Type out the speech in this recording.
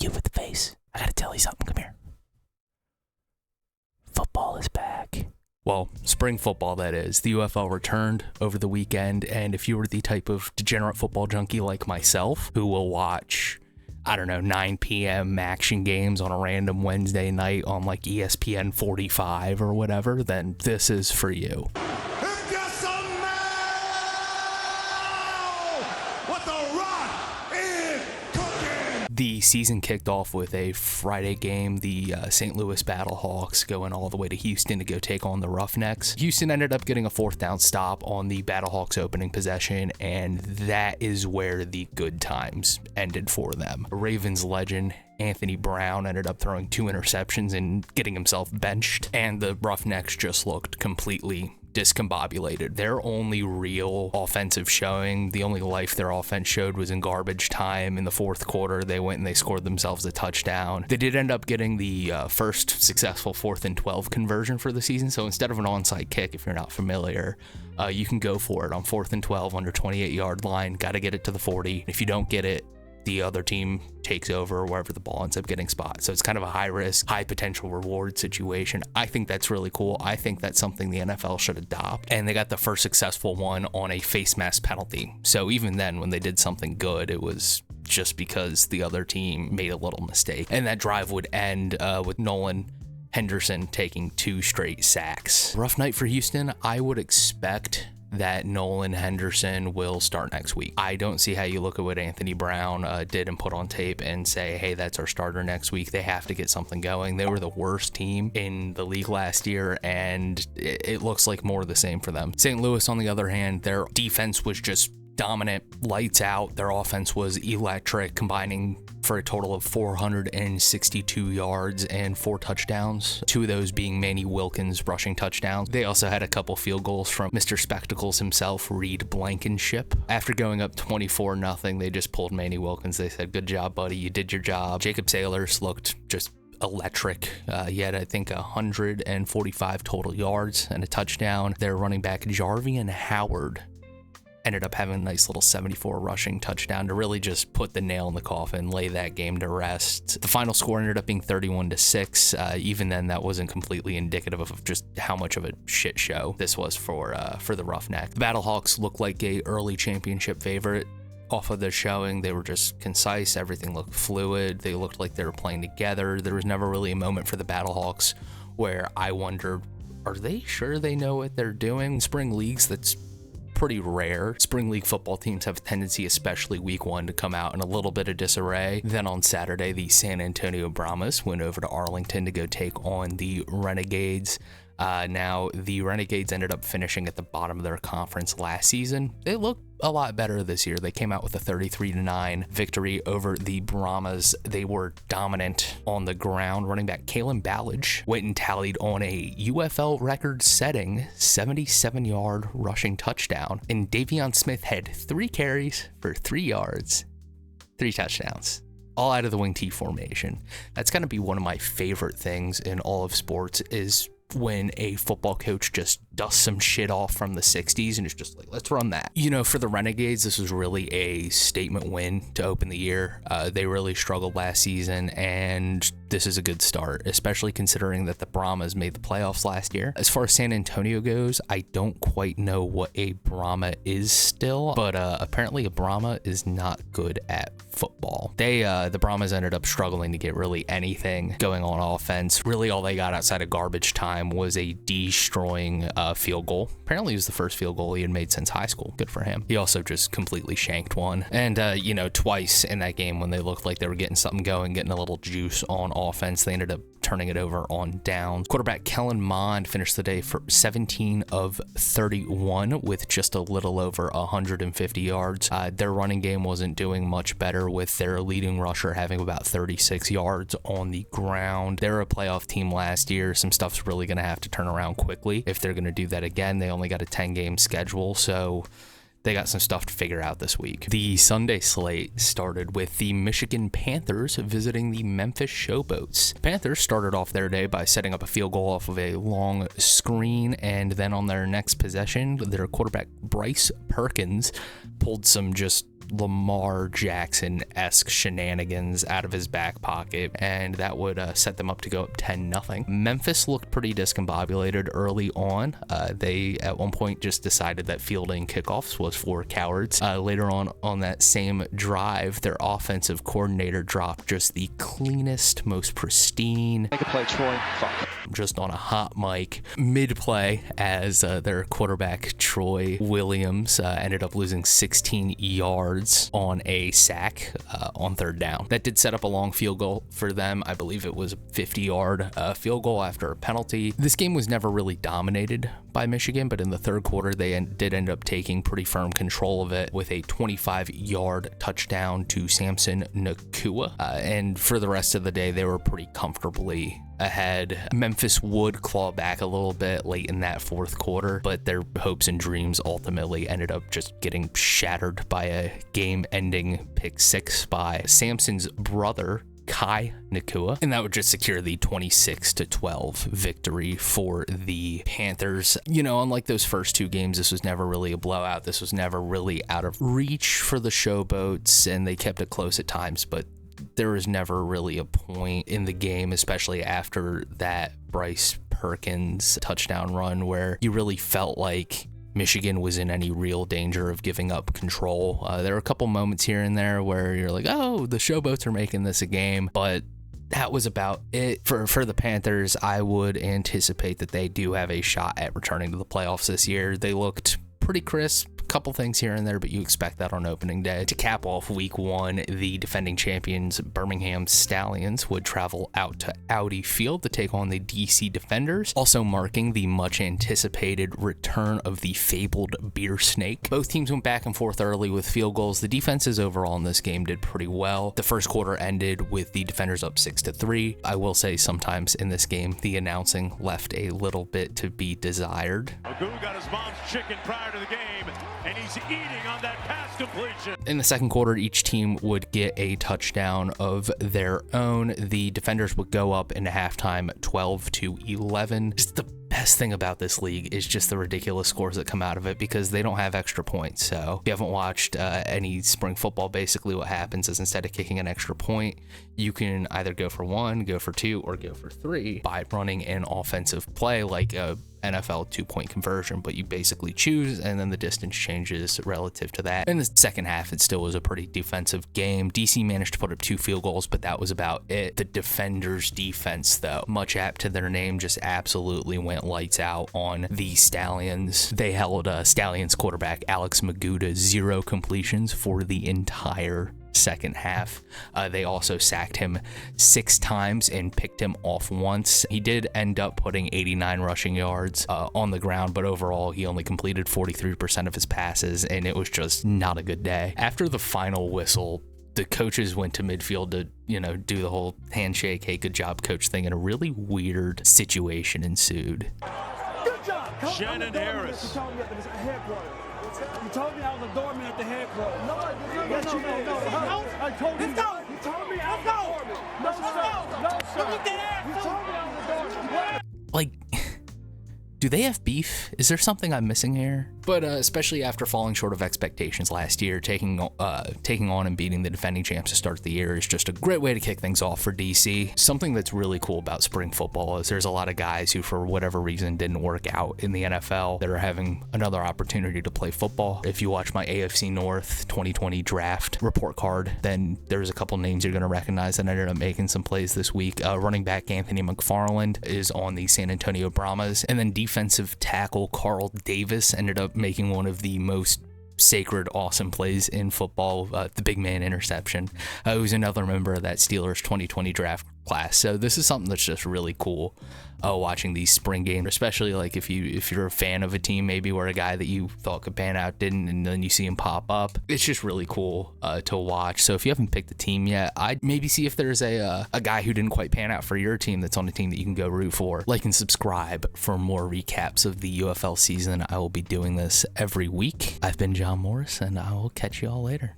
You with the face. I gotta tell you something. Come here. Football is back. Well, spring football, that is. The UFL returned over the weekend, and if you were the type of degenerate football junkie like myself, who will watch, 9 p.m. action games on a random Wednesday night on like ESPN 45 or whatever, then this is for you. The season kicked off with a Friday game, the St. Louis Battlehawks going all the way to Houston to go take on the Roughnecks. Houston ended up getting a 4th down stop on the Battlehawks opening possession, and that is where the good times ended for them. Ravens legend Anthony Brown ended up throwing 2 interceptions and getting himself benched, and the Roughnecks just looked completely discombobulated. Their only real offensive showing, the only life their offense showed, was in garbage time in the 4th quarter. They went and they scored themselves a touchdown. They did end up getting the first successful 4th and 12 conversion for the season. So instead of an onside kick, if you're not familiar, you can go for it on 4th and 12 under 28-yard line. Got to get it to the 40. If you don't get it, the other team takes over wherever the ball ends up getting spot. So it's kind of a high risk, high potential reward situation. I think that's really cool. I think that's something the NFL should adopt. And they got the first successful one on a face mask penalty. So even then, when they did something good, it was just because the other team made a little mistake. And that drive would end with Nolan Henderson taking 2 straight sacks. Rough night for Houston. I would expect that Nolan Henderson will start next week. I don't see how you look at what Anthony Brown did and put on tape and say, hey, that's our starter next week. They have to get something going. They were the worst team in the league last year, and it looks like more of the same for them. St. Louis, on the other hand, their defense was just dominant, lights out. Their offense was electric, combining for a total of 462 yards and 4 touchdowns, 2 of those being Manny Wilkins rushing touchdowns. They also had a couple field goals from Mr. Spectacles himself, Reed Blankenship. After going up 24-0, they just pulled Manny Wilkins. They said, good job, buddy. You did your job. Jacob Sailors looked just electric. He had, I think, 145 total yards and a touchdown. Their running back, Jarvian Howard, ended up having a nice little 74 rushing touchdown to really just put the nail in the coffin, lay that game to rest. The final score ended up being 31-6. Even then, that wasn't completely indicative of just how much of a shit show this was for the Roughnecks. The Battlehawks looked like a early championship favorite. Off of their showing, they were just concise. Everything looked fluid. They looked like they were playing together. There was never really a moment for the Battlehawks where I wondered, are they sure they know what they're doing? In spring leagues, that's pretty rare. Spring league football teams have a tendency, especially week 1, to come out in a little bit of disarray. Then on Saturday, the San Antonio Brahmas went over to Arlington to go take on the Renegades. Now, the Renegades ended up finishing at the bottom of their conference last season. They look a lot better this year. They came out with a 33-9 victory over the Brahmas. They were dominant on the ground. Running back Kalen Ballage went and tallied on a UFL record-setting 77-yard rushing touchdown. And Davion Smith had 3 carries for 3 yards, 3 touchdowns. All out of the wing T formation. That's going to be one of my favorite things in all of sports, is when a football coach just dusts some shit off from the 60s and it's just like, let's run that. You know, for the Renegades, this was really a statement win to open the year. They really struggled last season, and this is a good start, especially considering that the Brahmas made the playoffs last year. As far as San Antonio goes, I don't quite know what a Brahma is still, but apparently a Brahma is not good at football. The Brahmas ended up struggling to get really anything going on offense. Really all they got outside of garbage time was a destroying field goal. Apparently it was the first field goal he had made since high school. Good for him. He also just completely shanked one. And, twice in that game when they looked like they were getting something going, getting a little juice on offense, they ended up turning it over on downs. Quarterback Kellen Mond finished the day for 17 of 31 with just a little over 150 yards. Their running game wasn't doing much better, with their leading rusher having about 36 yards on the ground. They were a playoff team last year. Some stuff's really going to have to turn around quickly if they're going to do that again. They only got a 10-game schedule, so they got some stuff to figure out this week. The Sunday slate started with the Michigan Panthers visiting the Memphis Showboats. Panthers started off their day by setting up a field goal off of a long screen, and then on their next possession, their quarterback Bryce Perkins pulled some just Lamar Jackson-esque shenanigans out of his back pocket, and that would set them up to go up 10-0. Memphis looked pretty discombobulated early on. They at one point just decided that fielding kickoffs was for cowards. Later on that same drive, their offensive coordinator dropped just the cleanest, most pristine, make a play, Troy. Fuck. just on a hot mic mid-play, as their quarterback Troy Williams ended up losing 16 yards on a sack on third down. That did set up a long field goal for them. I believe it was a 50-yard field goal after a penalty. This game was never really dominated by Michigan, but in the third quarter, they did end up taking pretty firm control of it with a 25-yard touchdown to Samson Nakua. And for the rest of the day, they were pretty comfortably ahead. Memphis would claw back a little bit late in that fourth quarter, but their hopes and dreams ultimately ended up just getting shattered by a game-ending pick six by Samson's brother, Kai Nakua, and that would just secure the 26-12 victory for the Panthers. You know, unlike those first two games, this was never really a blowout. This was never really out of reach for the Showboats, and they kept it close at times, but there was never really a point in the game, especially after that Bryce Perkins touchdown run, where you really felt like Michigan was in any real danger of giving up control. There were a couple moments here and there where you're like, oh, the Showboats are making this a game, but that was about it. For the Panthers, I would anticipate that they do have a shot at returning to the playoffs this year. They looked pretty crisp. Couple things here and there, but you expect that on opening day. To cap off week one, the defending champions Birmingham Stallions would travel out to Audi Field to take on the DC Defenders, also marking the much anticipated return of the fabled beer snake. Both teams went back and forth early with field goals. The defenses overall in this game did pretty well. The first quarter ended with the Defenders up 6-3. I will say sometimes in this game, the announcing left a little bit to be desired. Agu got his mom's chicken prior to the game, and he's eating on that pass completion. In the second quarter, each team would get a touchdown of their own. The Defenders would go up into halftime 12-11. Just the best thing about this league is just the ridiculous scores that come out of it, because they don't have extra points. So if you haven't watched any spring football, basically what happens is instead of kicking an extra point, you can either go for one, go for two, or go for three by running an offensive play like a NFL 2-point conversion, but you basically choose, and then the distance changes relative to that. In the second half, it still was a pretty defensive game. DC managed to put up 2 field goals, but that was about it. The Defenders' defense, though, much apt to their name, just absolutely went lights out on the Stallions. They held Stallions quarterback Alex Maguda 0 completions for the entire second half. They also sacked him 6 times and picked him off once. He did end up putting 89 rushing yards on the ground, but overall he only completed 43% of his passes, and it was just not a good day. After the final whistle, the coaches went to midfield to, do the whole handshake, hey, good job, coach thing, and a really weird situation ensued. Good job, coach. Shannon Harris. You told me I was a doorman at the headquarters. No, I didn't. Yes, you did. No, I told you. Let's go. You told me I was a doorman. No, sir. No, sir. You told me I was a doorman. Like, do they have beef? Is there something I'm missing here? But especially after falling short of expectations last year, taking on and beating the defending champs to start the year is just a great way to kick things off for DC. Something that's really cool about spring football is there's a lot of guys who, for whatever reason, didn't work out in the NFL that are having another opportunity to play football. If you watch my AFC North 2020 draft report card, then there's a couple names you're going to recognize that ended up making some plays this week. Running back Anthony McFarland is on the San Antonio Brahmas, and then defensive tackle Carl Davis ended up making one of the most sacred, awesome plays in football, the big man interception. Who's another member of that Steelers 2020 draft class. So this is something that's just really cool, watching these spring games, especially like if you're a fan of a team maybe where a guy that you thought could pan out didn't, and then you see him pop up. It's just really cool to watch. So if you haven't picked a team yet, I'd maybe see if there's a guy who didn't quite pan out for your team that's on a team that you can go root for. Like and subscribe for more recaps of the UFL season. I will be doing this every week. I've been John Morris, and I will catch you all later.